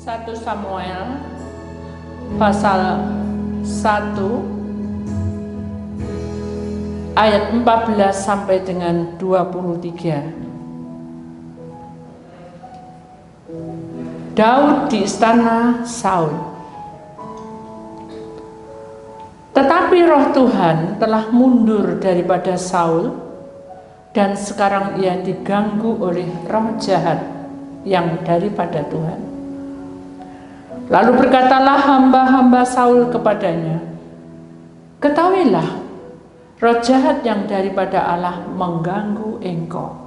1 Samuel pasal 1 ayat 14 sampai dengan 23. Daud di istana Saul. Tetapi roh Tuhan telah mundur daripada Saul, dan sekarang ia diganggu oleh roh jahat yang daripada Tuhan. Lalu berkatalah hamba-hamba Saul kepadanya, ketahuilah, roh jahat yang daripada Allah mengganggu engkau.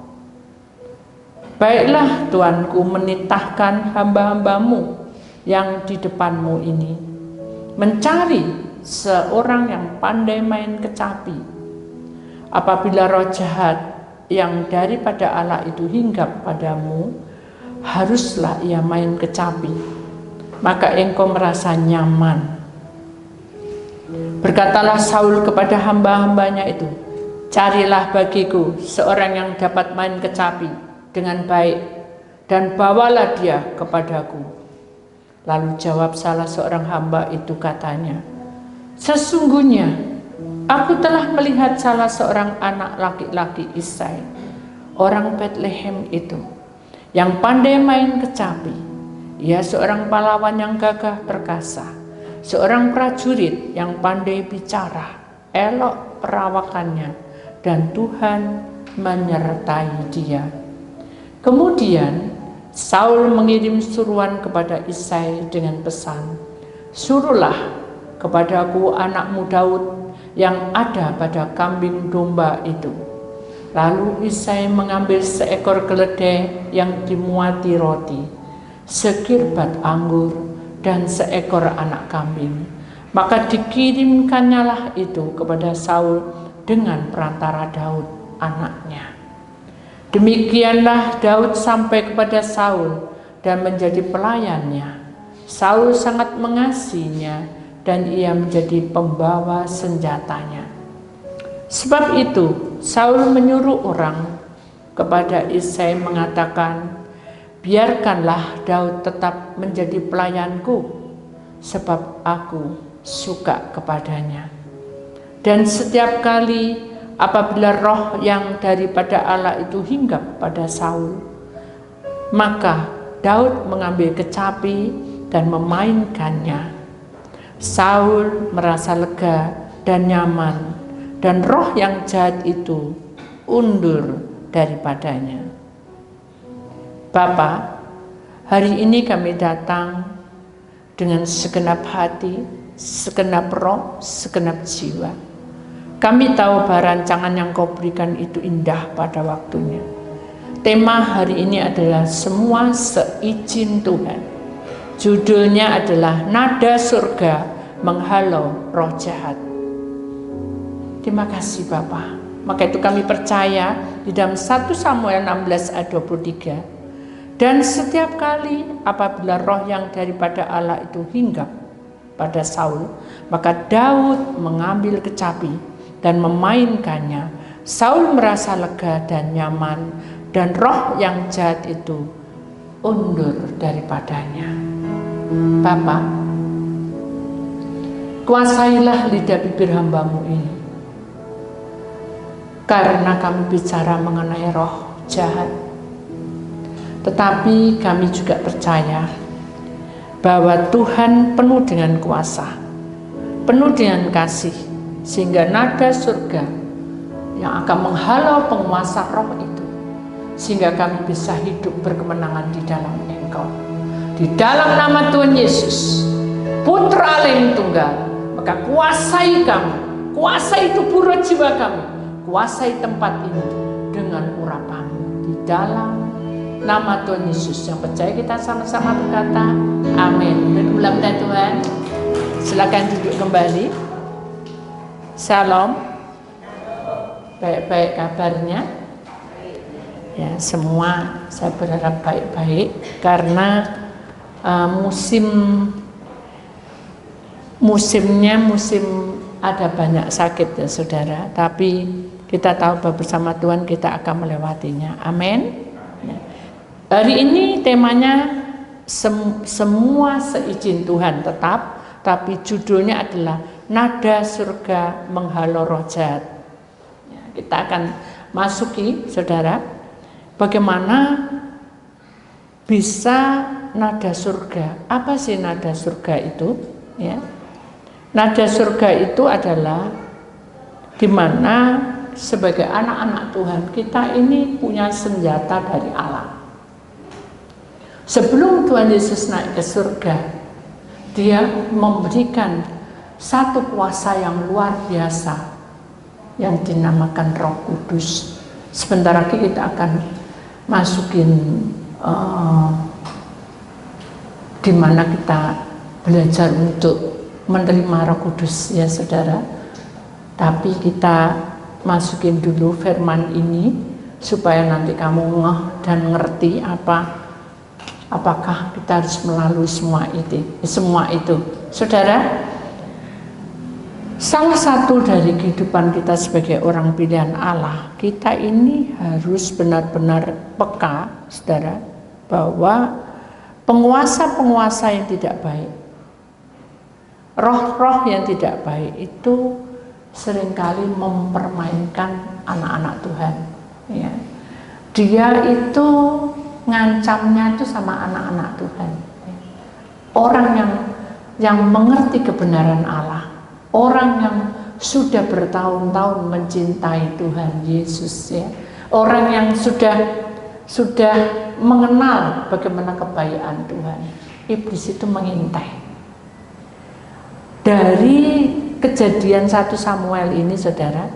Baiklah Tuanku menitahkan hamba-hambamu yang di depanmu ini, mencari seorang yang pandai main kecapi. Apabila roh jahat yang daripada Allah itu hinggap padamu, haruslah ia main kecapi, maka engkau merasa nyaman. Berkatalah Saul kepada hamba-hambanya itu, carilah bagiku seorang yang dapat main kecapi dengan baik, dan bawalah dia kepadaku. Lalu jawab salah seorang hamba itu, katanya, sesungguhnya aku telah melihat salah seorang anak laki-laki Isai, orang Bethlehem itu, yang pandai main kecapi. Ia seorang pahlawan yang gagah perkasa, seorang prajurit yang pandai bicara, elok perawakannya, dan Tuhan menyertai dia. Kemudian Saul mengirim suruhan kepada Isai dengan pesan, suruhlah kepadaku anakmu Daud yang ada pada kambing domba itu. Lalu Isai mengambil seekor keledai yang dimuati roti, sekirbat anggur, dan seekor anak kambing. Maka dikirimkannyalah itu kepada Saul dengan perantara Daud anaknya. Demikianlah Daud sampai kepada Saul dan menjadi pelayannya. Saul sangat mengasihinya dan ia menjadi pembawa senjatanya. Sebab itu Saul menyuruh orang kepada Isai mengatakan, biarkanlah Daud tetap menjadi pelayanku, sebab aku suka kepadanya. Dan setiap kali apabila roh yang daripada Allah itu hinggap pada Saul, maka Daud mengambil kecapi dan memainkannya. Saul merasa lega dan nyaman, dan roh yang jahat itu undur daripadanya. Bapa, hari ini kami datang dengan segenap hati, segenap roh, segenap jiwa. Kami tahu bahwa rancangan yang Kau berikan itu indah pada waktunya. Tema hari ini adalah semua seizin Tuhan. Judulnya adalah Nada Surga Menghalau Roh Jahat. Terima kasih Bapa. Maka itu kami percaya di dalam 1 Samuel 16 ayat 23. Dan setiap kali apabila roh yang daripada Allah itu hinggap pada Saul, maka Daud mengambil kecapi dan memainkannya. Saul merasa lega dan nyaman, dan roh yang jahat itu undur daripadanya. Bapa, kuasailah lidah bibir hambamu ini, karena kami bicara mengenai roh jahat. Tetapi kami juga percaya bahwa Tuhan penuh dengan kuasa, penuh dengan kasih, sehingga nada surga yang akan menghalau penguasa roh itu, sehingga kami bisa hidup berkemenangan di dalam Engkau. Di dalam nama Tuhan Yesus, Putra Allah yang tunggal, maka kuasai kami, kuasai tubuh roh jiwa kami, kuasai tempat ini dengan urapan-Mu. Di dalam nama Tuhan Yesus yang percaya kita sama-sama berkata, amin. Berulang dah Tuhan. Silakan duduk kembali. Shalom. Baik-baik kabarnya? Ya, semua saya berharap baik-baik, karena musimnya ada banyak sakit ya saudara, tapi kita tahu bahwa bersama Tuhan kita akan melewatinya. Amin. Ya. Hari ini temanya semua seizin Tuhan tetap, tapi judulnya adalah Nada Surga Menghalau Roh Jahat. Ya, kita akan masuki, saudara, bagaimana bisa nada surga. Apa sih nada surga itu? Ya. Nada surga itu adalah di mana sebagai anak-anak Tuhan kita ini punya senjata dari Allah. Sebelum Tuhan Yesus naik ke surga, Dia memberikan satu kuasa yang luar biasa yang dinamakan Roh Kudus. Sebentar lagi kita akan masukin di mana kita belajar untuk menerima Roh Kudus, ya saudara. Tapi kita masukin dulu firman ini supaya nanti kamu ngeh dan ngerti apakah kita harus melalui semua itu. Saudara, salah satu dari kehidupan kita sebagai orang pilihan Allah, kita ini harus benar-benar peka, saudara, bahwa penguasa-penguasa yang tidak baik, roh-roh yang tidak baik itu seringkali mempermainkan anak-anak Tuhan. Ya. Dia itu ngancamnya itu sama anak-anak Tuhan. Orang yang mengerti kebenaran Allah, orang yang sudah bertahun-tahun mencintai Tuhan Yesus, ya. Orang yang sudah mengenal bagaimana kebaikan Tuhan. Iblis itu mengintai. Dari kejadian 1 Samuel ini, saudara,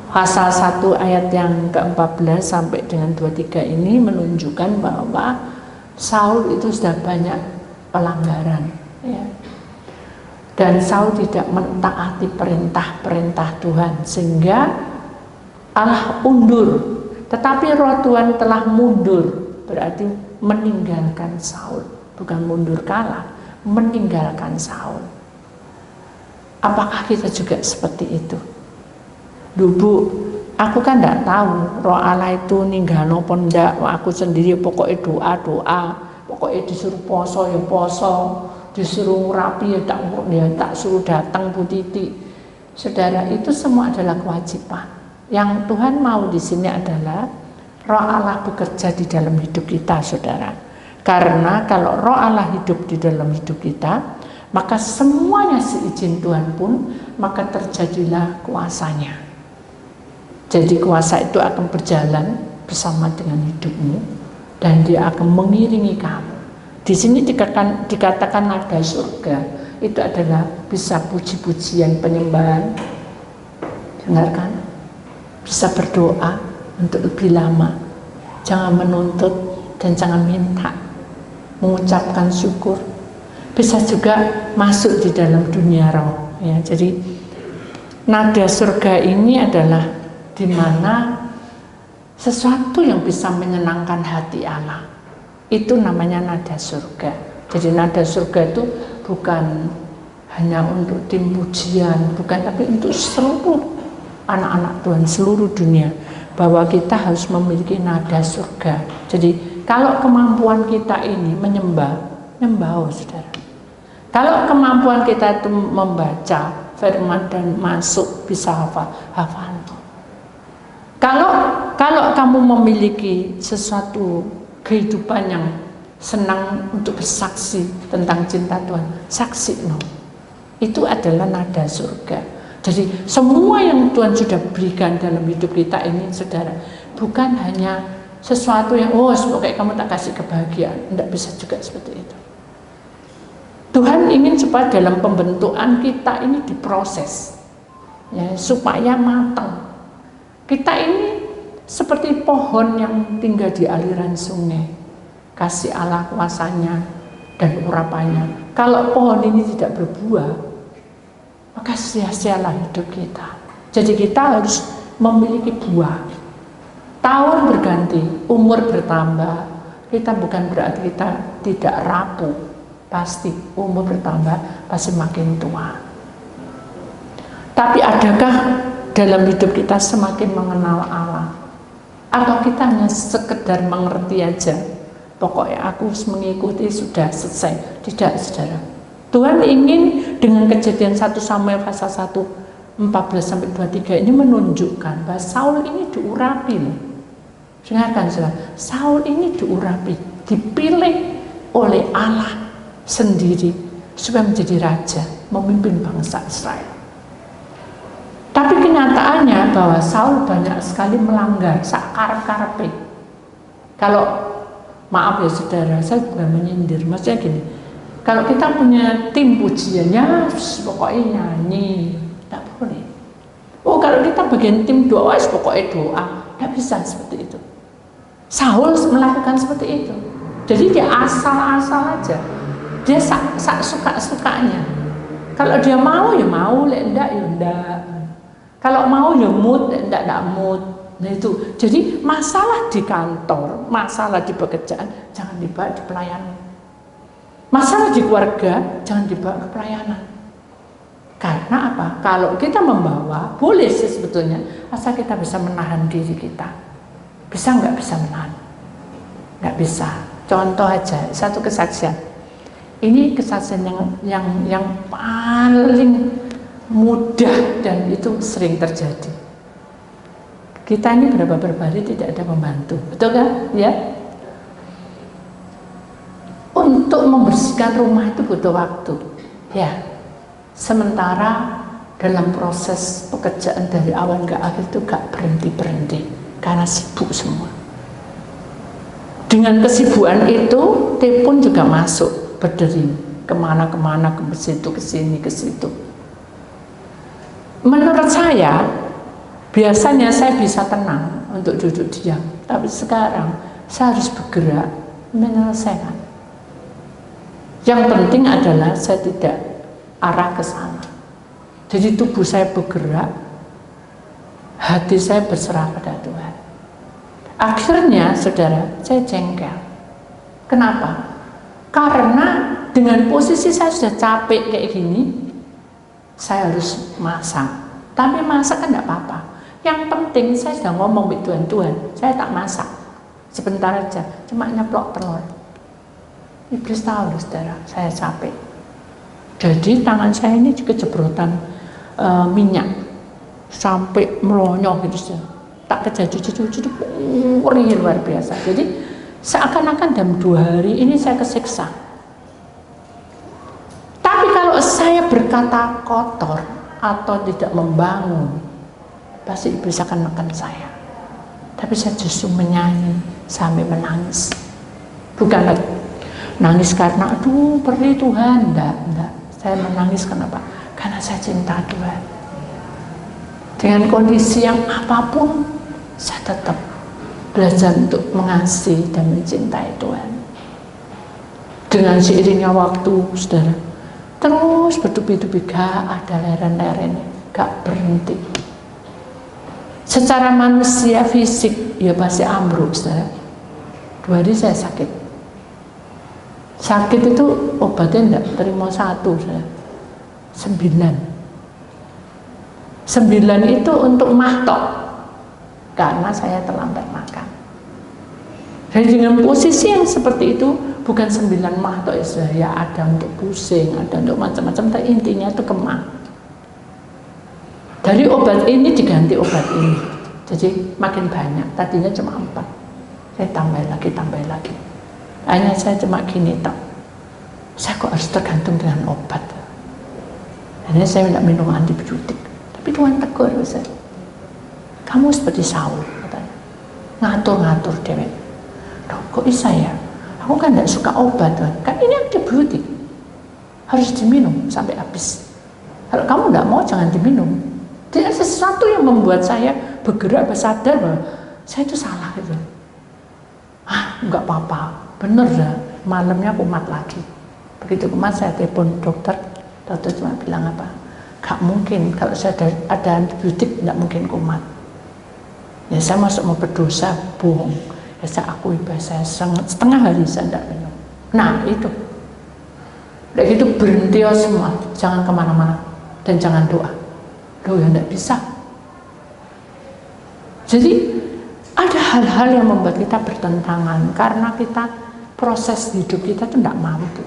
pasal 1 ayat yang ke-14 sampai dengan 23 ini menunjukkan bahwa Saul itu sudah banyak pelanggaran, ya. Dan Saul tidak mentaati perintah-perintah Tuhan sehingga Allah undur. Tetapi roh Tuhan telah mundur, berarti meninggalkan Saul, bukan mundur kalah, meninggalkan Saul. Apakah kita juga seperti itu? Bu, aku kan tidak tahu roh Allah itu ninggalo apa ndak. Aku sendiri pokoknya doa, pokoknya disuruh poso ya poso, disuruh rapi ya tak suruh datang Bu Titi. Saudara, itu semua adalah kewajiban. Yang Tuhan mau di sini adalah roh Allah bekerja di dalam hidup kita, saudara. Karena kalau roh Allah hidup di dalam hidup kita, maka semuanya seizin Tuhan pun, maka terjadilah kuasanya. Jadi kuasa itu akan berjalan bersama dengan hidupmu dan dia akan mengiringi kamu. Di sini dikatakan nada surga itu adalah bisa puji-pujian, penyembahan, dengarkan, bisa berdoa untuk lebih lama, jangan menuntut dan jangan minta, mengucapkan syukur, bisa juga masuk di dalam dunia roh, ya. Jadi nada surga ini adalah di mana sesuatu yang bisa menyenangkan hati Allah, itu namanya nada surga. Jadi nada surga itu bukan hanya untuk tim pujian, bukan, tapi untuk seluruh anak-anak Tuhan, seluruh dunia, bahwa kita harus memiliki nada surga. Jadi kalau kemampuan kita ini menyembah, saudara. Kalau kemampuan kita itu membaca firman dan masuk bisa hafal. Kalau kamu memiliki sesuatu kehidupan yang senang untuk bersaksi tentang cinta Tuhan, saksi no. Itu adalah nada surga. Jadi semua yang Tuhan sudah berikan dalam hidup kita ini, saudara, bukan hanya sesuatu yang kayak kamu tak kasih kebahagiaan, tidak bisa juga seperti itu. Tuhan ingin supaya dalam pembentukan kita ini diproses, ya, supaya matang. Kita ini seperti pohon yang tinggal di aliran sungai, kasih Allah kuasanya dan urapannya. Kalau pohon ini tidak berbuah, maka sia-sialah hidup kita. Jadi kita harus memiliki buah. Tahun berganti, umur bertambah, kita bukan berarti kita tidak rapuh. Pasti umur bertambah, pasti makin tua. Tapi adakah dalam hidup kita semakin mengenal Allah? Atau kita hanya sekedar mengerti aja, pokoknya aku mengikuti sudah selesai? Tidak, saudara. Tuhan ingin dengan kejadian 1 Samuel pasal 1 14-23 ini menunjukkan bahwa Saul ini diurapi loh. Dengarkan saudara, Saul ini diurapi, dipilih oleh Allah sendiri supaya menjadi raja, memimpin bangsa Israel. Tapi kenyataannya bahwa Saul banyak sekali melanggar sakar-karpe. Kalau maaf ya saudara, saya bukan menyindir, maksudnya gini, kalau kita punya tim pujiannya, pokoknya nyanyi, tidak boleh. Oh, kalau kita bagian tim doa, pokoknya doa, tidak bisa seperti itu. Saul melakukan seperti itu. Jadi dia asal-asal aja, dia suka-sukanya. Kalau dia mau ya mau, enggak ya enggak. Kalau mau ya mood, enggak mood. Nah itu, jadi masalah di kantor, masalah di pekerjaan, jangan dibawa di pelayanan. Masalah di keluarga, jangan dibawa ke pelayanan. Karena apa? Kalau kita membawa, boleh sih sebetulnya, asal kita bisa menahan diri kita. Bisa nggak bisa menahan? Nggak bisa. Contoh aja, satu kesaksian. Ini kesaksian yang paling mudah dan itu sering terjadi. Kita ini beberapa hari tidak ada pembantu, betul kan? Ya. Untuk membersihkan rumah itu butuh waktu, ya. Sementara dalam proses pekerjaan dari awal ke akhir itu gak berhenti karena sibuk semua. Dengan kesibukan itu, dia pun juga masuk berdering kemana-kemana, ke situ, ke sini, ke situ. Menurut saya, biasanya saya bisa tenang untuk duduk diam, tapi sekarang saya harus bergerak menyelesaikan. Yang penting adalah saya tidak arah ke sana. Jadi tubuh saya bergerak, hati saya berserah pada Tuhan. Akhirnya, saudara, saya jengkel. Kenapa? Karena dengan posisi saya sudah capek kayak gini, saya harus masak. Tapi masak kan tidak apa-apa. Yang penting saya sudah ngomong ke Tuhan, saya tak masak. Sebentar aja, cuma nyeplok telur. Iblis tahu, saudara, saya capek. Jadi tangan saya ini juga jebrotan minyak sampai melonyok gitu saja. Tak kerja cuci-cuci itu luar biasa. Jadi seakan-akan dalam 2 hari ini saya kesiksa. Tapi kalau saya berkata kotor atau tidak membangun, pasti iblis akan menekan saya. Tapi saya justru menyanyi sampai menangis. Bukan nangis karena aduh perih Tuhan, enggak. Saya menangis kenapa? Karena saya cinta Tuhan. Dengan kondisi yang apapun, saya tetap belajar untuk mengasihi dan mencintai Tuhan. Dengan seiringnya waktu, saudara, terus bertubi-tubi, gak ada leren-leren, gak berhenti. Secara manusia fisik, ya pasti ambruk, saudara. 2 hari saya sakit. Sakit itu obatnya enggak terima 1, saudara. 9 itu untuk mahtok, karena saya terlambat makan. Dan dengan posisi yang seperti itu, bukan 9 mahtok ya, ada untuk pusing, ada untuk macam-macam, tapi intinya itu kemah. Dari obat ini diganti obat ini, jadi makin banyak. Tadinya cuma 4, saya tambah lagi. Akhirnya saya cuma gini tak, saya kok harus tergantung dengan obat. Akhirnya saya tidak minum antibiotik. Tapi Tuhan tegur saya, kamu seperti Saul, katanya, ngatur-ngatur dewek. Loh, kok bisa ya? Aku kan tidak suka obat, Tuhan. Kan ini antibiotik, harus diminum sampai habis. Kalau kamu tidak mau, jangan diminum. Tidak ada sesuatu yang membuat saya bergerak, bersadar bahwa saya itu salah gitu. Enggak apa-apa, bener dah. Malamnya kumat lagi. Begitu kumat saya telepon dokter cuma bilang apa? Gak mungkin, kalau saya ada antibiotik tidak mungkin kumat. Ya saya masuk mau berdosa, bohong. Ya saya akui bahwa saya setengah hari saya tidak minum. Nah itu, udah gitu berhenti semua, jangan kemana-mana dan jangan doa. Doa ya tidak bisa. Jadi Ada hal-hal yang membuat kita bertentangan karena kita proses hidup kita itu tidak mampu.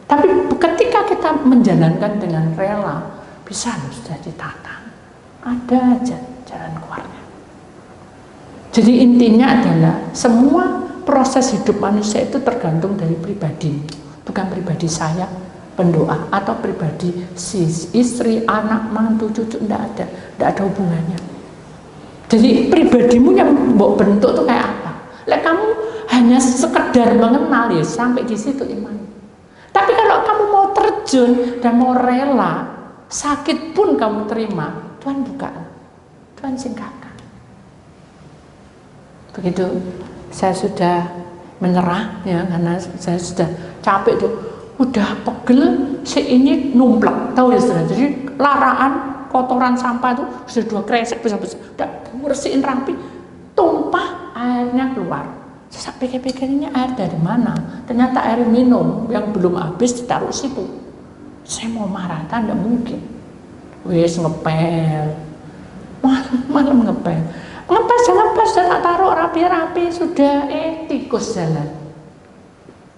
Tapi ketika kita menjalankan dengan rela, bisa loh sudah ditata. Ada aja jalan keluarnya. Jadi intinya adalah semua proses hidup manusia itu tergantung dari pribadi, bukan pribadi saya pendoa atau pribadi si istri, anak, mantu, cucu, tidak ada hubungannya. Jadi pribadimu yang mbok bentuk tuh kayak apa? Lek kamu hanya sekedar mengenal ya sampai di situ iman. Tapi kalau kamu mau terjun dan mau rela, sakit pun kamu terima, Tuhan buka, Tuhan singkapkan. Begitu saya sudah menyerah ya, karena saya sudah capek tuh, udah pegel, ini numplak, tahu ya saudara. Jadi laraan kotoran sampah itu sudah 2 kresek besar-besar, udah bersihin rapi, tumpah airnya keluar. Saya pikir-pikir ini air dari mana? Ternyata air minum yang belum habis ditaruh situ. Saya mau marah, tidak mungkin. Wes ngepel, malam ngepel. Ngepas sudah tak taruh rapi-rapi, sudah tikus jalan.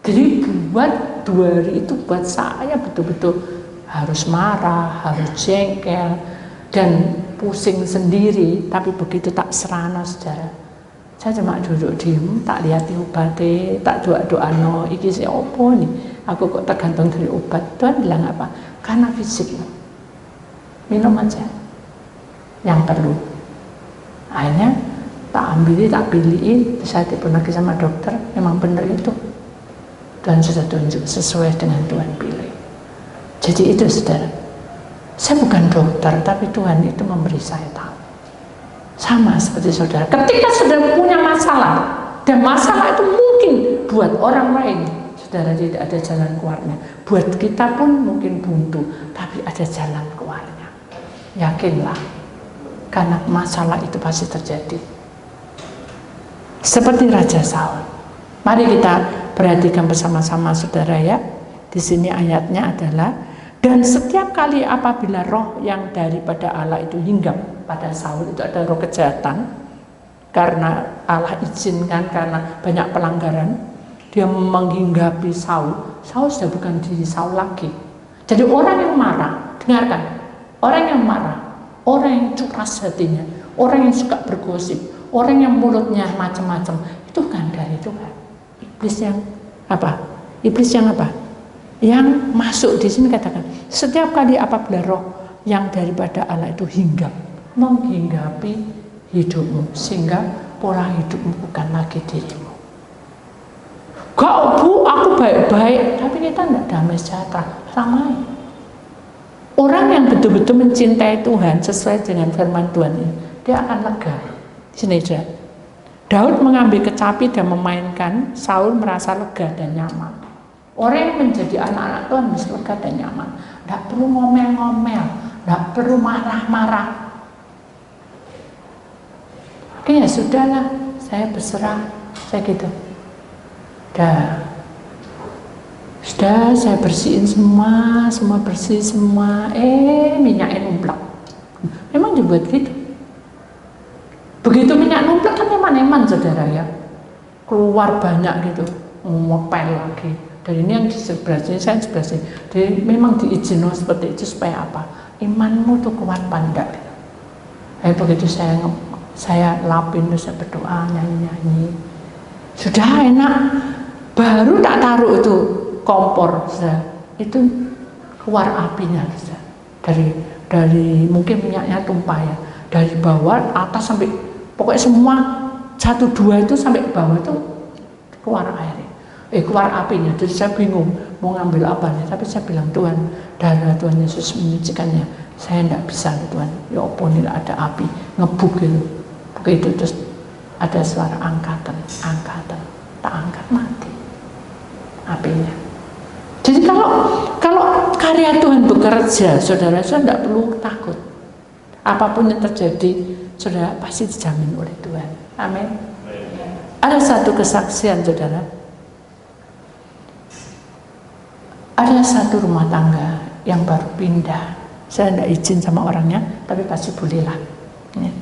Jadi buat 2 hari itu buat saya betul-betul harus marah, harus jengkel dan pusing sendiri. Tapi begitu tak serana saudara, saya cuma duduk diem, tak lihat obatnya, tak doa no, iki si opo nih, aku kok tergantung dari obat. Tuhan bilang apa? Karena fisik, minum aja yang perlu. Akhirnya tak ambil, tak pilihin, saya telepon lagi sama dokter, memang benar itu. Tuhan sudah tunjuk sesuai dengan Tuhan pilih. Jadi itu saudara, saya bukan dokter, tapi Tuhan itu memberi saya tahu. Sama seperti saudara, ketika saudara punya masalah, dan masalah itu mungkin buat orang lain, saudara tidak ada jalan keluarnya. Buat kita pun mungkin buntu, tapi ada jalan keluarnya. Yakinlah, karena masalah itu pasti terjadi. Seperti Raja Saul. Mari kita perhatikan bersama-sama saudara ya. Di sini ayatnya adalah, dan setiap kali apabila roh yang daripada Allah itu hinggap pada Saul, itu ada roh kejahatan, karena Allah izinkan, karena banyak pelanggaran, dia menghinggapi Saul. Saul sudah bukan diri Saul lagi. Jadi orang yang marah, dengarkan, orang yang marah, orang yang curas hatinya, orang yang suka bergosip, orang yang mulutnya macam-macam, itu kan dari Tuhan. Iblis yang apa? Iblis yang apa? Yang masuk di sini katakan, setiap kali apabila roh yang daripada Allah itu hinggap, menghinggapi hidupmu, sehingga pola hidupmu bukan lagi dirimu. Gak bu, aku baik-baik, tapi kita tidak damai sejahtera, ramai. Orang yang betul-betul mencintai Tuhan sesuai dengan firman Tuhan ini, dia akan lega. Sini saja. Daud mengambil kecapi dan memainkan, Saul merasa lega dan nyaman. Orang yang menjadi anak-anak Tuhan mesti lega dan nyaman. Tidak perlu ngomel-ngomel, tidak perlu marah-marah. Oke ya sudahlah, saya berserah, saya gitu. Sudah saya bersihin semua bersih semua, minyaknya numplak. Memang dibuat gitu. Begitu minyak numplak kan eman-eman saudara ya, keluar banyak gitu, ngepel lagi. Dan ini yang di sebelah sini, saya di sebelah sini. Jadi memang diizinkan seperti itu supaya apa? Imanmu tuh kuat pandak. Begitu saya lapin, saya berdoa, nyanyi-nyanyi. Sudah enak, baru tak taruh itu kompor, sudah. Itu keluar apinya, sudah. Dari mungkin minyaknya tumpah ya, dari bawah atas sampai pokoknya semua 1-2 itu sampai bawah itu keluar airnya, keluar apinya. Jadi saya bingung mau ngambil apanya, tapi saya bilang Tuhan, darah Tuhan Yesus menyucikannya. Saya tidak bisa Tuhan, ya apa ini ada api ngebuk gitu. Begitu terus ada suara angkatan, tak angkat mati apinya. Jadi kalau karya Tuhan bekerja, saudara tidak perlu takut. Apapun yang terjadi, saudara pasti dijamin oleh Tuhan. Amin. Ada satu kesaksian saudara. Ada satu rumah tangga yang baru pindah. Saya tidak izin sama orangnya, tapi pasti bolehlah. Ya.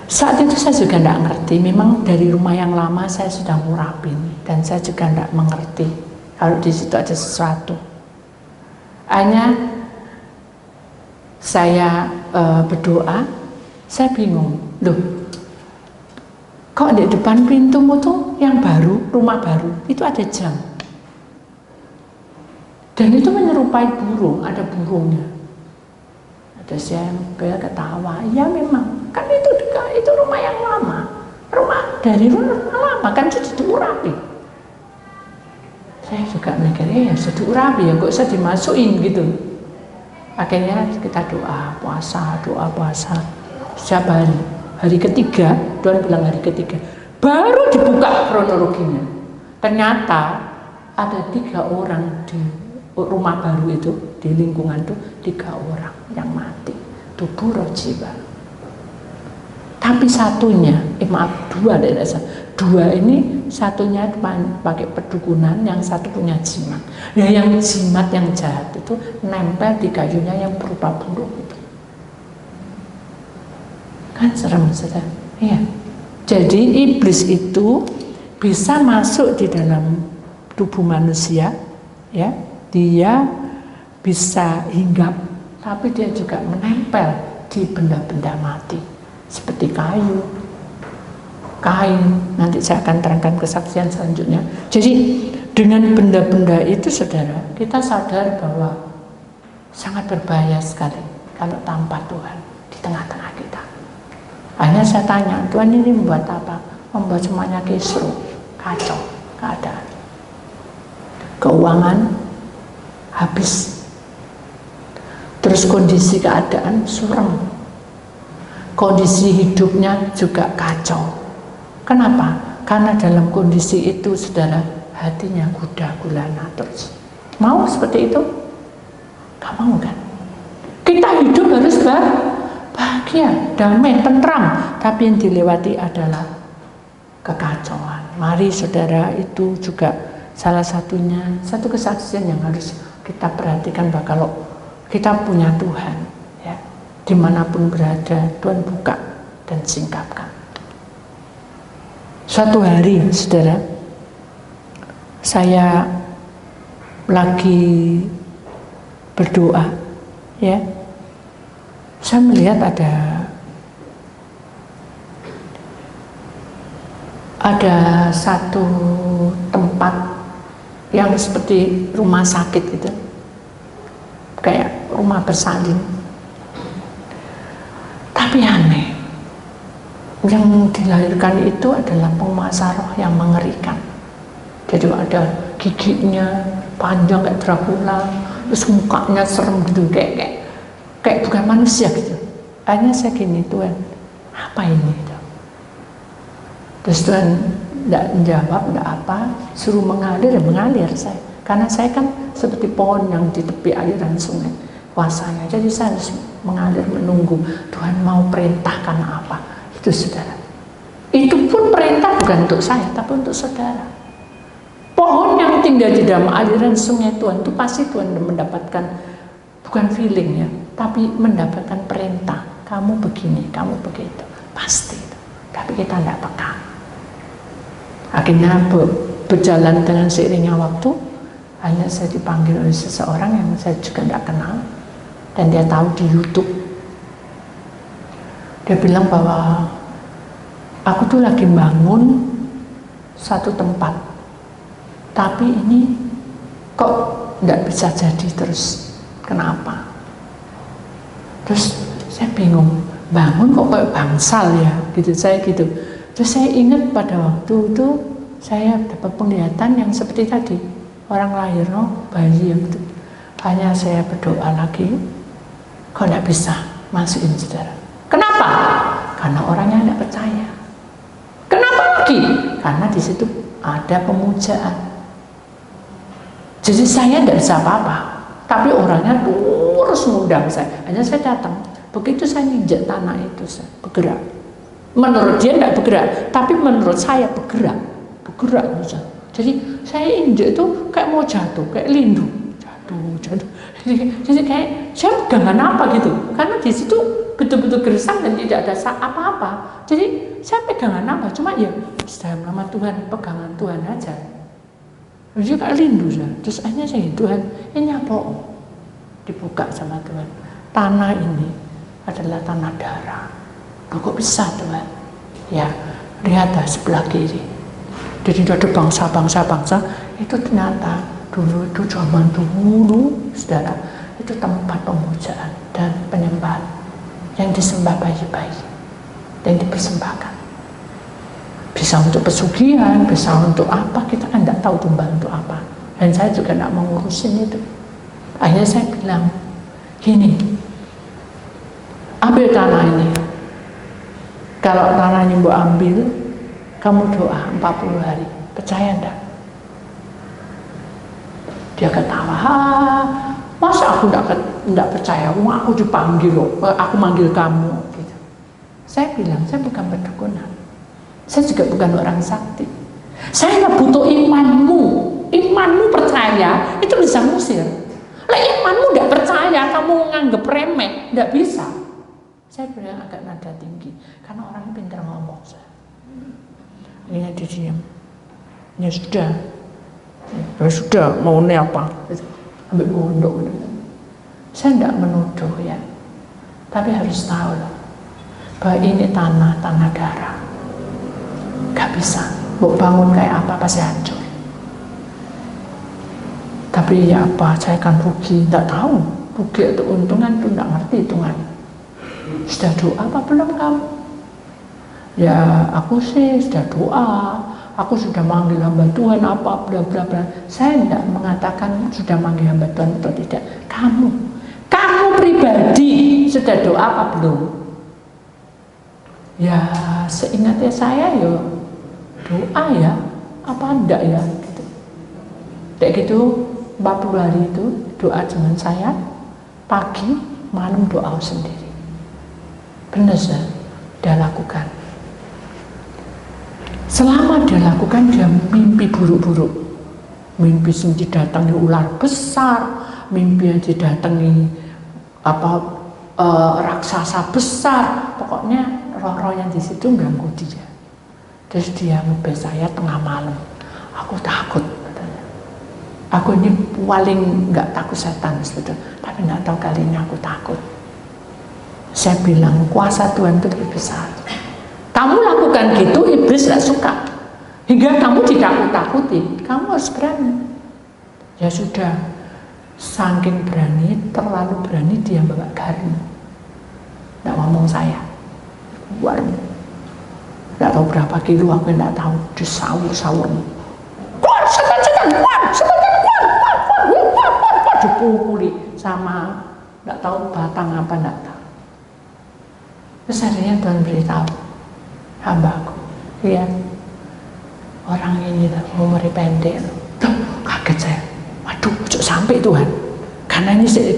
Saat itu saya juga tidak ngerti, memang dari rumah yang lama saya sudah ngurapin dan saya juga tidak mengerti kalau di situ ada sesuatu. Hanya saya berdoa, saya bingung, loh kok di depan pintumu tuh yang baru, rumah baru, itu ada jam. Dan itu menyerupai burung, ada burungnya. Terus saya ketawa, ya memang, kan itu rumah yang lama, dari rumah lama kan sudah diurapi. Saya juga mikir, ya sudah diurapi, ya kok usah dimasukin gitu. Akhirnya kita doa puasa, setiap hari ketiga, Tuhan bilang hari ketiga, baru dibuka kronologinya. Ternyata ada 3 orang di rumah baru itu, di lingkungan itu 3 orang yang mati, tubuh roh jiwa. Tapi satunya, maaf 2 ini satunya pakai pedukunan, yang satu punya jimat. Nah yang jimat yang jahat itu nempel di kayunya yang berupa burung itu. Kan serem saudara. Iya. Jadi iblis itu bisa masuk di dalam tubuh manusia, ya. Dia bisa hinggap, tapi dia juga menempel di benda-benda mati seperti kayu, kain. Nanti saya akan terangkan kesaksian selanjutnya. Jadi dengan benda-benda itu saudara, kita sadar bahwa sangat berbahaya sekali kalau tanpa Tuhan di tengah-tengah kita. Hanya saya tanya, Tuhan ini membuat apa? Membuat semuanya kisruh, kacau keadaan, keuangan habis, terus kondisi keadaan suram, kondisi hidupnya juga kacau. Kenapa? Karena dalam kondisi itu saudara, hatinya kuda gulana terus. Mau seperti itu? Gak mau kan? Kita hidup harus bahagia, damai, tentram, tapi yang dilewati adalah kekacauan. Mari saudara, itu juga salah satunya, satu kesaksian yang harus kita perhatikan, bahwa kalau kita punya Tuhan, ya, dimanapun berada, Tuhan buka dan singkapkan. Suatu hari, saudara, saya lagi berdoa, ya, saya melihat ada satu tempat yang seperti rumah sakit gitu, kayak rumah bersalin. Tapi aneh, yang dilahirkan itu adalah penguasa roh yang mengerikan. Jadi ada giginya panjang kayak Dracula, terus mukanya serem gitu, kayak bukan manusia gitu. Akhirnya saya gini, Tuhan, apa ini? Terus Tuhan tidak menjawab, tidak apa, suruh mengalir, ya mengalir saya. Karena saya kan seperti pohon yang di tepi aliran sungai kuasanya. Jadi saya harus mengalir, menunggu Tuhan mau perintahkan apa. Itu saudara. Itu pun perintah bukan untuk saya, tapi untuk saudara. Pohon yang tinggal di dalam aliran sungai Tuhan itu pasti Tuhan mendapatkan, bukan feeling ya, tapi mendapatkan perintah. Kamu begini, kamu begitu, pasti. Tapi kita tidak peka. Akhirnya berjalan dengan seiringnya waktu, hanya saya dipanggil oleh seseorang yang saya juga tidak kenal, dan dia tahu di YouTube. Dia bilang bahwa aku tuh lagi bangun satu tempat, tapi ini kok tidak bisa jadi terus. Kenapa? Terus saya bingung, bangun kok kayak bangsal ya, gitu. Saya gitu. Terus saya ingat pada waktu itu saya dapat penglihatan yang seperti tadi, orang lahir, bayi yang itu. Hanya saya berdoa lagi, kok tidak bisa masukin saudara. Kenapa? Karena orangnya tidak percaya. Kenapa lagi? Karena di situ ada pemujaan. Jadi saya tidak bisa apa-apa, tapi orangnya terus ngundang saya. Hanya saya datang, begitu saya injak tanah itu, saya bergerak. Menurut dia tidak bergerak, tapi menurut saya bergerak. Jadi saya injek itu kayak mau jatuh, kayak lindu, jatuh. Jadi kayak saya pegangan apa gitu, karena di situ betul-betul gersang dan tidak ada apa-apa. Jadi saya pegangan apa, cuma ya dalam nama Tuhan, pegangan Tuhan aja. Jadi kayak rindu ya. Terus akhirnya saya Tuhan, ini apa? Dibuka sama Tuhan. Tanah ini adalah tanah darah. Loh, kok bisa Tuhan? Ya, lihat sebelah kiri. Jadi ada bangsa-bangsa itu ternyata dulu itu zaman dulu, saudara, itu tempat pemujaan dan penyembahan yang disembah bayi-bayi, yang dipersembahkan. Bisa untuk pesugihan, bisa untuk apa, kita kan tidak tahu tumbal untuk apa. Dan saya juga tidak mau ngurusin itu. Akhirnya saya bilang, gini, ambil tanah ini. Kalau tanahnya mau ambil, kamu doa 40 hari. Percaya enggak? Dia ketawa, masa aku enggak percaya? Wah, aku dipanggil loh, aku manggil kamu. Gitu. Saya bilang, saya bukan perdukunan. Saya juga bukan orang sakti. Saya nggak butuh imanmu. Imanmu percaya, itu bisa ngusir. Lah imanmu nggak percaya, kamu nganggep remeh, nggak bisa. Saya bilang agak nada tinggi, karena orang pintar ngomong. Akhirnya dia diam. Ya sudah. Ya sudah, maunya apa? Ambil mondok. Saya tidak menuduh ya, tapi harus tahu loh, bahwa ini tanah darah. Gak bisa, mau bangun kayak apa pasti hancur. Tapi ya apa, saya akan rugi, tidak tahu. Rugi atau untungan itu tidak ngerti hitungan. Sudah doa apa belum kamu? Ya aku sih sudah doa. Aku sudah manggil hamba Tuhan apa bla bla bla. Saya tidak mengatakan sudah manggil hamba Tuhan atau tidak. Kamu pribadi sudah doa apa belum? Ya seingatnya saya ya doa ya, apa enggak ya gitu. Kayak gitu 40 hari itu doa dengan saya, pagi malam doa sendiri. Benar ya, dia lakukan. Selama dia lakukan, dia mimpi buruk-buruk. Mimpi didatangi ular besar, mimpi yang didatangi raksasa besar. Pokoknya roh-roh yang di situ ganggu dia. Terus dia ngebel saya tengah malam. Aku takut katanya. Aku ini paling nggak takut setan sebetulnya, tapi nggak tahu kali ini aku takut. Saya bilang kuasa Tuhan itu lebih besar. Kamu lakukan gitu, iblis gak suka. Hingga kamu ditakut-takuti. Kamu harus berani. Ya sudah, saking berani, terlalu berani dia bawa garing. Gak ngomong saya. Keluar. Gak tahu berapa kilo, aku gak tahu. Disawur-sawur. Kuat, setan, kuat. Dipukuli sama gak tahu batang apa gak tahu. Terus akhirnya Tuhan beritahu, hambaku, lihat orang ini umurnya pendek. Tuh, kaget saya. Waduh, kok sampai Tuhan? Karena ini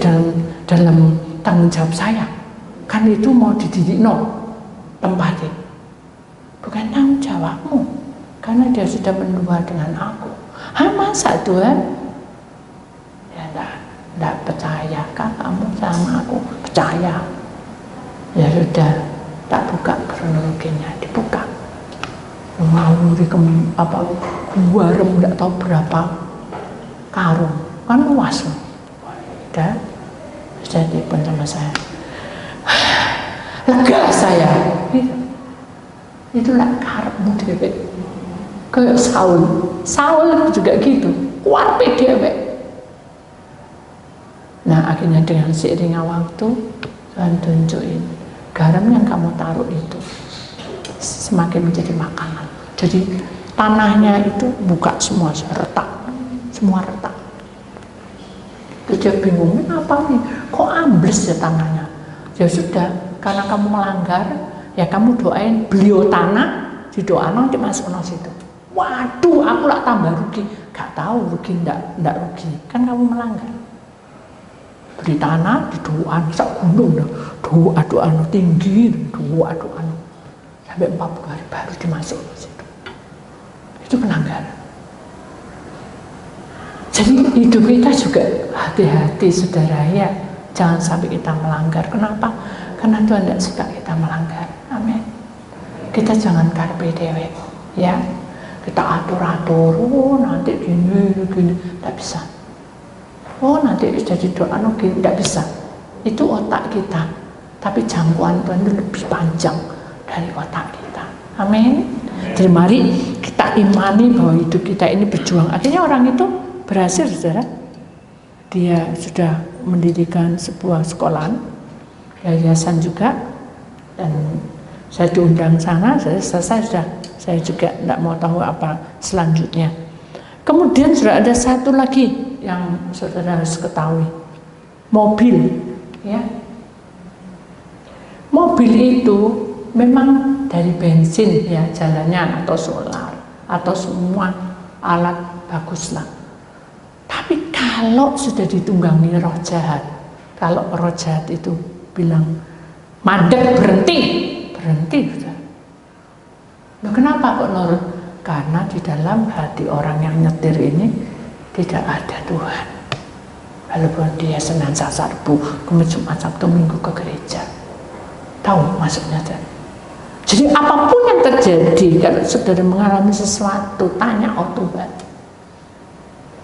dalam tanggung jawab saya. Kan itu mau dididik tempatnya. Bukan tanggung jawabmu. Karena dia sudah mendua dengan aku. Masa Tuhan? Ya enggak percaya kan kamu sama aku? Percaya. Ya sudah, tak buka kronologinya, dibuka. Ngawuri gua enggak tahu berapa karung, kan luas loh. Udah, sudah dipun sama saya. Lega saya. Itulah karepmu dhewe. Kayak Saul juga gitu, kuape dhewe. Nah akhirnya dengan seiringnya waktu Tuhan tunjukin garam yang kamu taruh itu semakin menjadi makanan. Jadi tanahnya itu buka semua, semua retak. Terus dia bingung, apa nih? Kok ambles ya tanahnya? Ya sudah, karena kamu melanggar, ya kamu doain beliau tanah, didoain nanti masuk ke situ. Waduh, aku lah tambah rugi. Gak tahu rugi enggak rugi, kan kamu melanggar. Beli tanah, didoain sak gunung dah. Doa tinggi, doa sampai 40 hari baru dimasuk ke situ. Itu pelanggaran. Jadi hidup kita juga hati-hati saudara ya, jangan sampai kita melanggar. Kenapa? Karena Tuhan tidak suka kita melanggar. Amin. Kita jangan karpe dewek ya, kita atur-atur, oh nanti gini, tidak bisa. Oh nanti jadi doa, gini, tidak bisa. Itu otak kita, tapi jangkauan Tuhan itu lebih panjang dari otak kita. Amin. Jadi mari kita imani bahwa hidup kita ini berjuang. Akhirnya orang itu berhasil, saudara. Dia sudah mendirikan sebuah sekolahan, yayasan juga, dan saya diundang sana. Saya juga tidak mau tahu apa selanjutnya. Kemudian sudah ada satu lagi yang saudara harus ketahui, mobil, ya. Mobil itu memang dari bensin ya jalannya, atau solar, atau semua alat baguslah. Tapi kalau sudah ditunggangi roh jahat, kalau roh jahat itu bilang mandek, berhenti. Nah, kenapa kok nurut? Karena di dalam hati orang yang nyetir ini tidak ada Tuhan. Walaupun dia Senin, Selasa, Rabu, Kamis, Jumat, Sabtu, Minggu ke gereja. Tahu maksudnya? Jadi apapun yang terjadi, kalau saudara mengalami sesuatu, tanya Tuhan.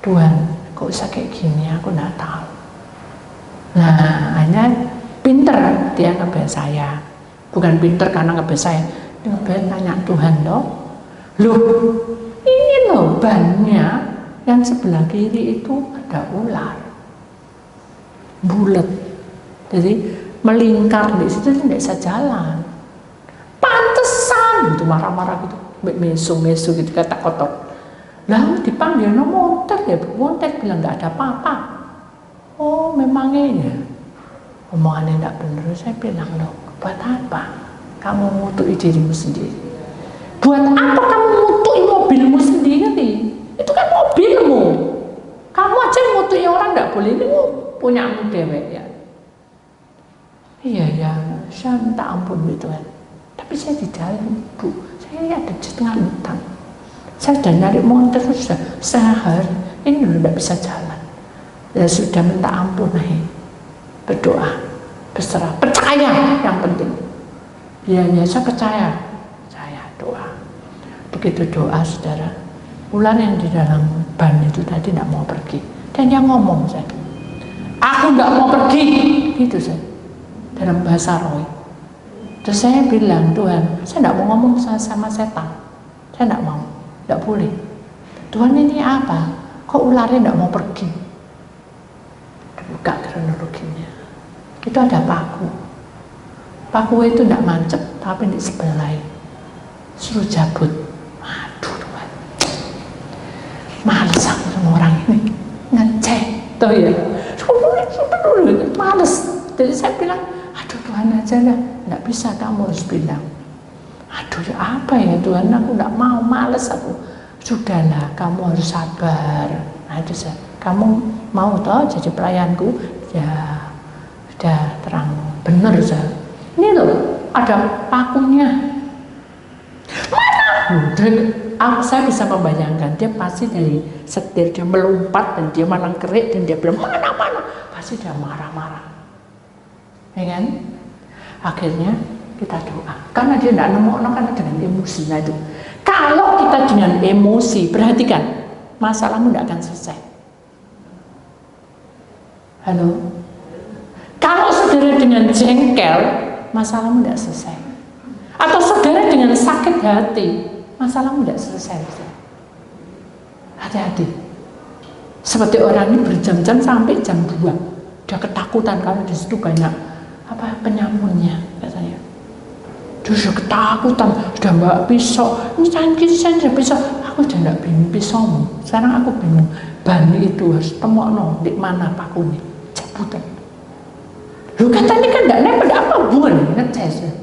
Tuhan, kok bisa kayak gini? Aku nggak tahu. Nah, hanya pinter dia ngebel saya. Bukan pinter karena ngebel saya. Dia ngebel tanya Tuhan loh. Loh, ini loh bannya yang sebelah kiri itu ada ular. Bulat. Jadi melingkar di situ tidak bisa jalan. Pantesan gitu marah-marah gitu, mesu gitu kata kotor. Lalu dipanggil monter ya, monter bilang nggak ada apa-apa. Oh memangnya ya, omongannya tidak benar. Saya bilang loh, buat apa kamu ngutuki dirimu sendiri? Buat apa kamu ngutuki mobilmu sendiri? Itu kan mobilmu. Kamu aja ngutuki orang tidak boleh, ini punyamu dewek ya. Iya ya, saya minta ampun gitu kan. Tapi saya di dalam, Bu, saya ada di tengah hutan. Saya sudah nyari monter sudah sehari, ini udah tidak bisa jalan. Ya sudah minta ampun, berdoa, berserah, percaya yang penting. Ya saya percaya, doa. Begitu doa, saudara, ular yang di dalam ban itu tadi tidak mau pergi. Dan dia ngomong, saya, aku tidak mau pergi, gitu saya. Dalam bahasa roh. Terus saya bilang, Tuhan, saya tidak mau ngomong sama setan. Saya tidak mau, tidak boleh. Tuhan ini apa? Kok ularnya tidak mau pergi? Buka kronologinya. Itu ada paku. Paku itu tidak mancep, tapi di sebelah. Suruh cabut. Aduh Tuhan. Males aku sama orang ini. Ngecek. Tuh ya. Males. Jadi saya bilang, aduh Tuhan aja lah, nggak bisa, kamu harus bilang. Aduh ya apa ya Tuhan, aku nggak mau, males aku. Sudahlah, kamu harus sabar. Nah itu saya, kamu mau toh jadi pelayanku? Ya sudah terang, bener saya. Ini loh, ada pakunya. Mana? Saya bisa membayangkan, dia pasti dari setir, dia melompat dan dia malang kerik dan dia bilang mana, pasti dia marah-marah. Ya kan? Akhirnya kita doa karena dia tidak nemu, karena dengan emosi. Nah itu kalau kita dengan emosi, perhatikan, masalahmu tidak akan selesai. Halo, kalau saudara dengan jengkel, masalahmu tidak selesai. Atau saudara dengan sakit hati, masalahmu tidak selesai. Hati-hati. Seperti orang ini berjam-jam sampai jam 2, dia ketakutan kalau di situ banyak penyamunnya katanya. Dia sudah ketakutan, sudah bawa pisau. Ini saya sudah pisau. Aku sudah tidak bingung pisaumu. Sekarang aku bingung. Bani itu harus temokno di mana paku ini. Cabutan. Lu katanya kan tidak nempel apa bukan ngeces.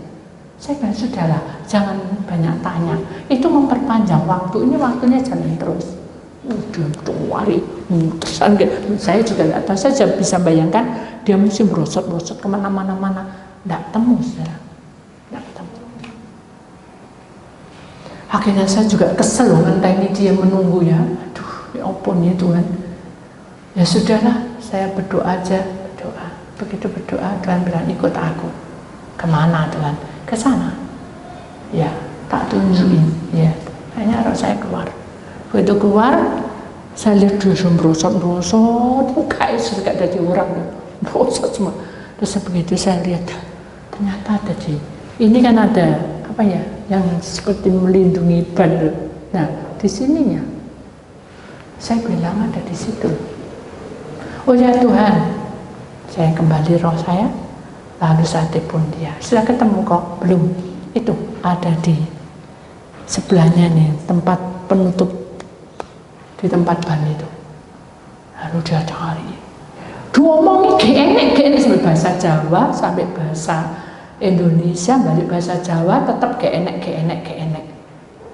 Saya bilang sudahlah, jangan banyak tanya. Itu memperpanjang waktu. Ini waktunya jalan terus. Udah hari terusan. Saya juga tidak tahu. Saya bisa bayangkan dia mesti merosot-merosot kemana-mana, tidak temu, saudara, tidak temu. Akhirnya saya juga kesel ngenteni dia menunggu ya. Aduh, ya ampun ya Tuhan. Ya sudahlah, saya berdoa aja, berdoa. Begitu berdoa, Tuhan bilang ikut aku. Kemana Tuhan? Ke sana. Ya, tak tunjukin. Ya, akhirnya roh saya keluar. Begitu keluar, saya lihat dia merosot, mukanya sudah jadi orang, merosot semua. Terus begitu saya lihat, ternyata ada ini kan ada apa ya, yang seperti melindungi ban. Nah, di sininya, saya bilang ada di situ. Oh ya Tuhan, saya kembali roh saya, lalu saya telepon dia. Sudah ketemu kok? Belum. Itu ada di sebelahnya nih, tempat penutup di tempat ban itu. Lalu dia cari. Diomongi gak enak sampai bahasa Jawa, sampai bahasa Indonesia, balik bahasa Jawa, tetap gak enak.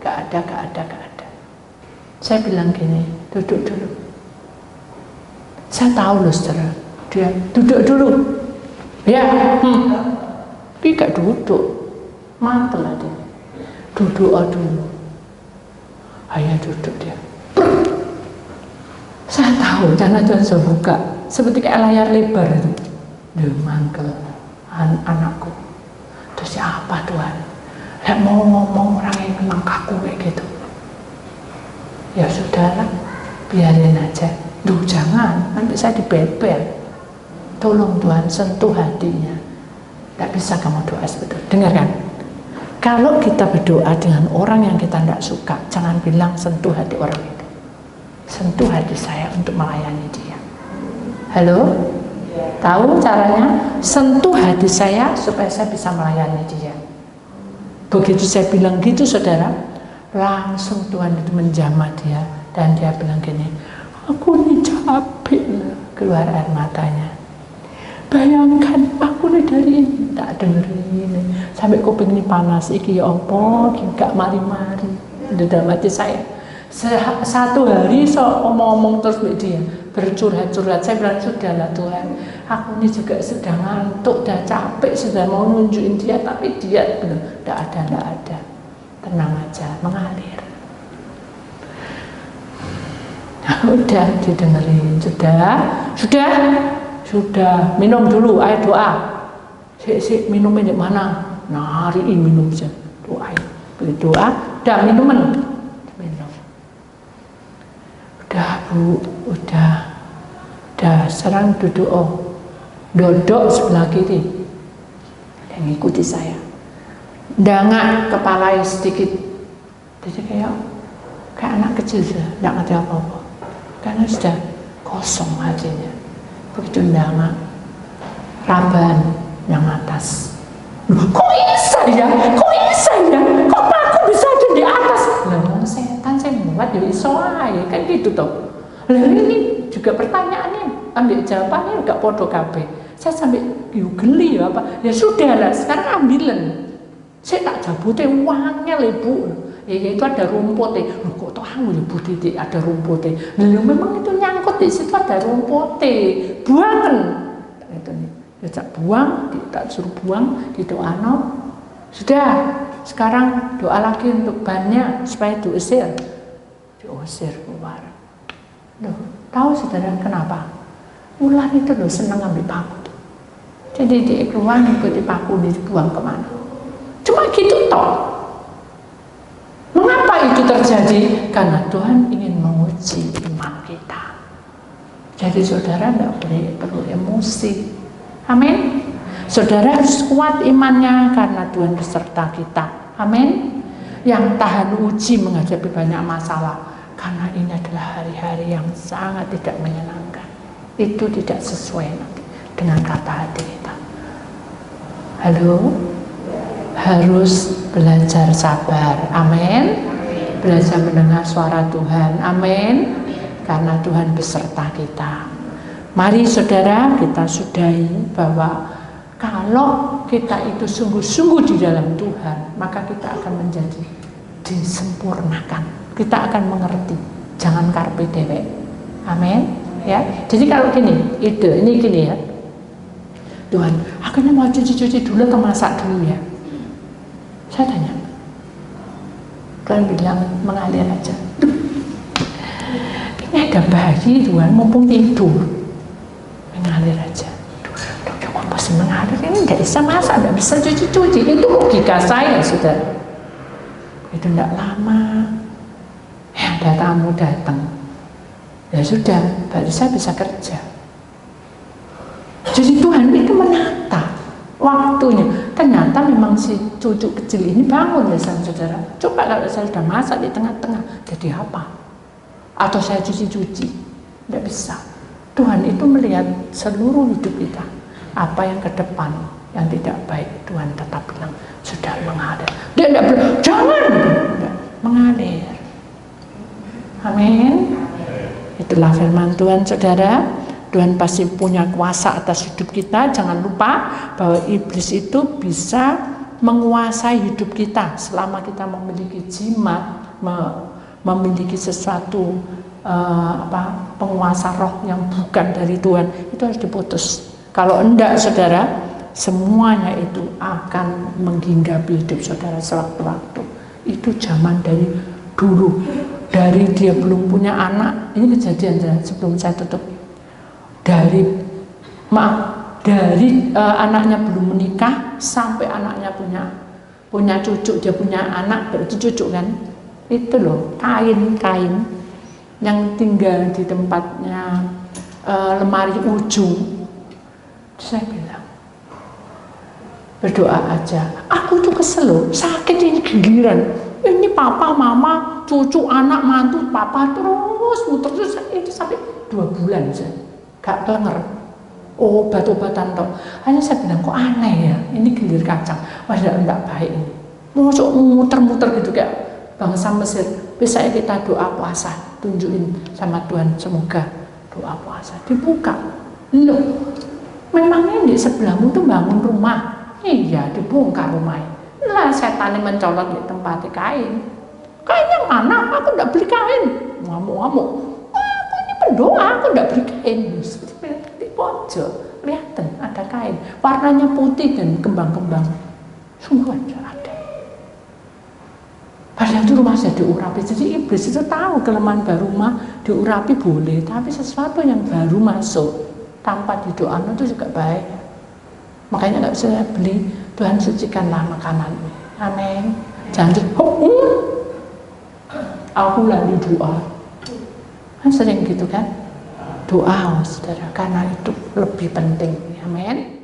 Gak ada. Saya bilang gini, duduk dulu. Saya tahu loh saudara, dia duduk dulu. Ya, dia gak duduk, mantel aja. Duduk dulu. Ayo duduk dia. Saya tahu, karena Tuhan sudah buka, seperti kayak layar lebar itu. Dia mangkel anakku. Terus apa Tuhan? Tidak mau ngomong orang yang memang kaku kayak gitu. Ya sudahlah, biarin aja. Duh jangan, nanti saya dibebel. Tolong Tuhan sentuh hatinya. Tidak bisa kamu doa seperti itu. Dengarkan. Kalau kita berdoa dengan orang yang kita tidak suka, jangan bilang sentuh hati orang itu. Sentuh hati saya untuk melayani dia. Halo? Tahu caranya? Sentuh hati saya supaya saya bisa melayani dia. Begitu saya bilang gitu saudara, langsung Tuhan itu menjamah dia. Dan dia bilang gini, aku ini capek. Keluar air matanya. Bayangkan aku nih dari ini tak dengerin sampai kuping ini panas iki ya apa gak mari-mari di dalam hati saya. Satu hari omong-omong terus mbak dia bercurhat-curhat. Saya bilang sudahlah Tuhan, aku ini juga sudah ngantuk, sudah capek, sudah mau nunjukin dia, tapi dia bilang tidak ada, tenang aja, mengalir. Nah, udah didengerin, sudah minum dulu, ayo doa. Si minumnya di mana? Nariin minum aja, doain. Begitu doa, udah minuman. Udah Bu, udah sekarang duduk dodok sebelah kiri dan ikuti saya, dangak kepalanya sedikit, jadi kayak anak kecil sudah, tidak ngerti apa-apa karena sudah kosong hatinya. Begitu dangak raban yang atas, kok bisa ya, kok aku bisa ada di atas? Lah setan saya buat ya iso ae kan gitu toh. Lah ini juga pertanyaannya, ambil jawabannya enggak podo kabeh. Saya sampai geli ya apa? Ya sudahlah, sekarang ambilan. Saya tak jabute uangnya Ibu. Ya itu ada rumputnya. Loh kok toh anu ya Bu Titik ada rumputnya. Lah memang itu nyangkut di situ ada rumputnya. Buangan. Itu nih. Ya buang, tak suruh buang, didoano. Sudah, sekarang doa lagi untuk bannya supaya diusir keluar. Loh, tahu saudara kenapa? Ular itu loh senang ambil paku tuh. Jadi dia keluar ngikuti paku, dibuang kemana? Cuma gitu toh. Mengapa itu terjadi? Karena Tuhan ingin menguji iman kita. Jadi saudara tidak perlu emosi. Amin. Saudara harus kuat imannya karena Tuhan beserta kita. Amin. Yang tahan uji menghadapi banyak masalah. Karena ini adalah hari-hari yang sangat tidak menyenangkan. Itu tidak sesuai nanti dengan kata hati kita. Halo? Harus belajar sabar. Amin. Belajar mendengar suara Tuhan. Amin. Karena Tuhan beserta kita. Mari saudara kita sudahi bahwa kalau kita itu sungguh-sungguh di dalam Tuhan, maka kita akan menjadi disempurnakan. Kita akan mengerti. Jangan karpe dewek. Amin. Ya. Jadi kalau gini, ini gini ya. Tuhan, akhirnya mau cuci-cuci dulu atau masak dulu ya? Saya tanya. Tuhan bilang mengalir aja. Ini ada bayi Tuhan, mumpung tidur, mengalir aja. Udah masih mengalir, ini nggak bisa masak, nggak bisa cuci-cuci. Itu logika saya, saudara. Itu tidak lama, ada tamu datang, ya sudah, baru saya bisa kerja. Jadi Tuhan itu menata waktunya. Ternyata memang si cucu kecil ini bangun ya saudara. Coba kalau saya sudah masak di tengah-tengah, jadi apa? Atau saya cuci-cuci, tidak bisa. Tuhan itu melihat seluruh hidup kita. Apa yang ke depan yang tidak baik, Tuhan tetap bilang sudah mengalir. Dia tidak bilang jangan, tidak, mengalir. Amin. Itulah firman Tuhan, saudara. Tuhan pasti punya kuasa atas hidup kita. Jangan lupa bahwa iblis itu bisa menguasai hidup kita selama kita memiliki jimat, memiliki sesuatu penguasa roh yang bukan dari Tuhan. Itu harus diputus. Kalau enggak, saudara, semuanya itu akan menghinggapi hidup saudara sewaktu-waktu. Itu zaman dari dulu, dari dia belum punya anak. Ini kejadian sebelum saya tutup. Dari anaknya belum menikah sampai anaknya punya cucu, dia punya anak berarti cucu kan, itu loh kain yang tinggal di tempatnya lemari ujung. Saya bilang berdoa aja, aku tuh kesel loh, sakit ini giliran, ini papa mama cucu anak mantu papa terus muter terus itu sampai 2 bulan saya gak kelenger, obat-obatan toh. Hanya saya bilang kok aneh ya, ini gilir kacang, wah enggak baik ini. Masuk muter-muter gitu kayak bangsa Mesir. Besoknya kita doa puasa, tunjukin sama Tuhan, semoga doa puasa dibuka. Loh, memangnya di sebelahmu tuh bangun rumah? Iya, dibongkar rumahnya. Lah setan mencolot di tempat kain. Kain yang mana? Aku enggak beli kain. Ngamuk-ngamuk. Doa, aku enggak beri kain. Di pojok kelihatan ada kain warnanya putih dan kembang-kembang, sungguh aja ada. Padahal itu rumah saya diurapi. Jadi iblis itu tahu kelemahan baru rumah diurapi boleh, tapi sesuatu yang baru masuk tanpa didoakan itu juga baik. Makanya nggak bisa beli. Tuhan sucikanlah makanan. Amin. Jangan aku lalu doa. Kan sering gitu kan, doa saudara, karena itu lebih penting. Amin.